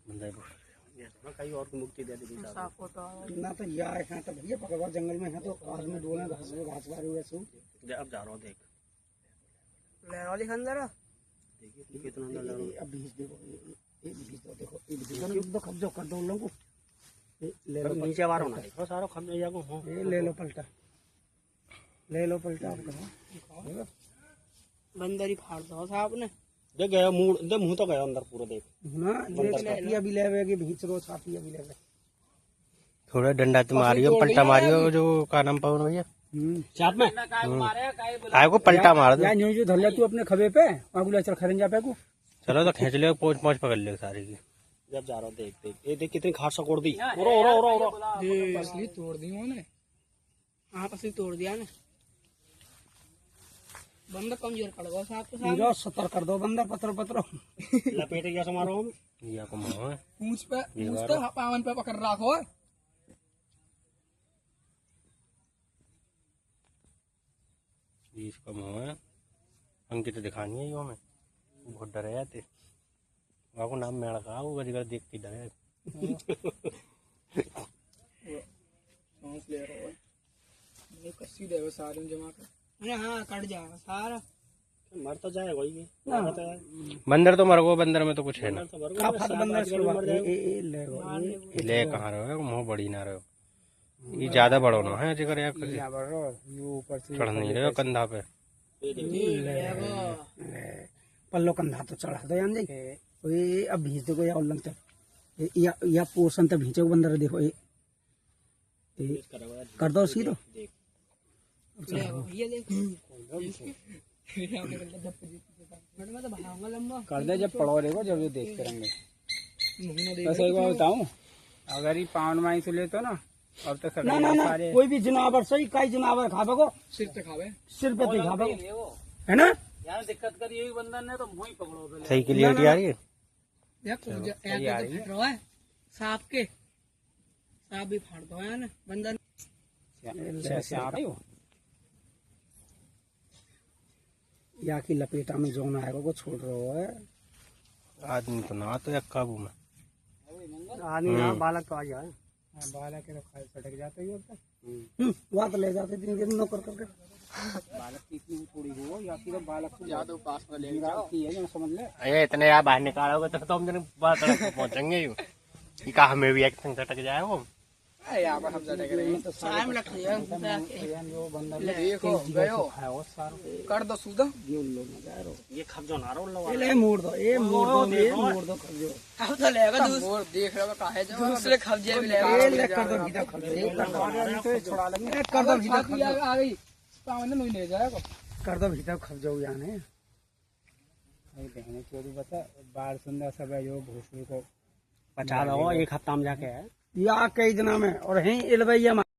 कहीं और को मुक्ति दे दी ना तो या है तो भैया पकड़वा जंगल में है तो आदमी डोले घास बारी वैसे अब जा रहा हूँ देख लहरौली खंजर देखिए कितना अंदर जा रहा हूँ। अब भीज देखो ये भीज दो देखो ये भीज दो कब्जा कर दो उन लोगों को ले लो नीचे वाला ना देखो सारा खम जाएगा हो ये ले लो पलटा बंदर ही फाड़ दो साहब ने देख गया मुंह तो गया अंदर पूरा देख ना ये छातिया भी लेवे कि भीच रो छातिया भी लेवे थोड़ा डंडा तो मारियो पलटा मारियो जो का नाम पावन भैया चाप में काय को पलटा मार दो या न्यू जो धर ले तू अपने खबे पे अगला चल खरंजा पे को चलो तो खींच लियो पोंछ पोंछ पकड़ लियो सारी की जब जा रहा हूँ देख देख ये देख कितनी घास सकोड़ दी ओरो असली तोड़ दी उन्होंने आप असली तोड़ दिया ना बंदा कमजोर कर दो साहब के साथ 70 कर दो बंदा पत्रो लपेटे कैसे मारो हम या को मोह पूछ पे पावन पे पकड़ रखो इसका मोह है अंकित दिखानी है यो में बहुत डरे जाते आपको नाम में रखा वो गजगर देख के डरे सांस ले रहा है ये कसी देवे सारे जमा कर अरे हाँ कट जाएगा सारा मर तो जाएगा ये बंदर तो मर गो बंदर में तो कुछ है ना ले कहाँ रहो मुँह बड़ी ना रहो ये ज्यादा बड़ो ना है जिगर यार चढ़ नहीं रहे कंधा पे पल्लो कंधा तो चढ़ा दो यान ये अब भीज दो या उल्लंघ तक या पोषण तक भींचे बंदर देखो ये कर दो सीधो कर दे जब पड़ो देखो जब ये देख करेंगे बस एक बार बताऊं अगर ये पावन माई से ले तो ना और तो ना ना ना कोई भी जनावर सही कई जनावर खावे को सिर पे खावे है ना यार दिक्कत कर यही बंदर ने तो मुँह ही पकड़ो पहले सही क्लियरिटी आ रही है देखो सांप के सांप भी फाड़ दो है ना बंदर या की लपेटा में जोन आएगा को छोड़ रहा है आदमी तो ना तो एक काबू में आदमी ना बालक तो आ जाए बालक के तो खाए सटक जाते ही वहाँ तो ले जाते दिन नौकर करके बालक की इतनी थोड़ी हो या फिर बालक को ज्यादा पास में ले जाओ है जो समझ ले अरे इतने यार बाहर निकालोगे तो हम जन बात पहुंचेंगे ये कहा हमें भी एक संग सटक जाए वो यहाँ पर हम सटक रहे हैं तो टाइम लग रही है जो बंदा देखो गयो कर दो सूदा ये खब जो ना रहा ये मोड़ दो खबजो अब तो लेगा दूसरा देख रहे हो काहे जो दूसरे खबजे भी लेगा कर दो भीतर खबजो छोड़ा लेंगे कर दो भीतर खबजो आ गई पावन में ले जाएगा कर दो भीतर खबजो याने बहने चोरी बता बाल सुंदर सब है जो भूसड़ी को पचा दो एक हफ्ता में जाके है या कई दिना में और यही इलवैया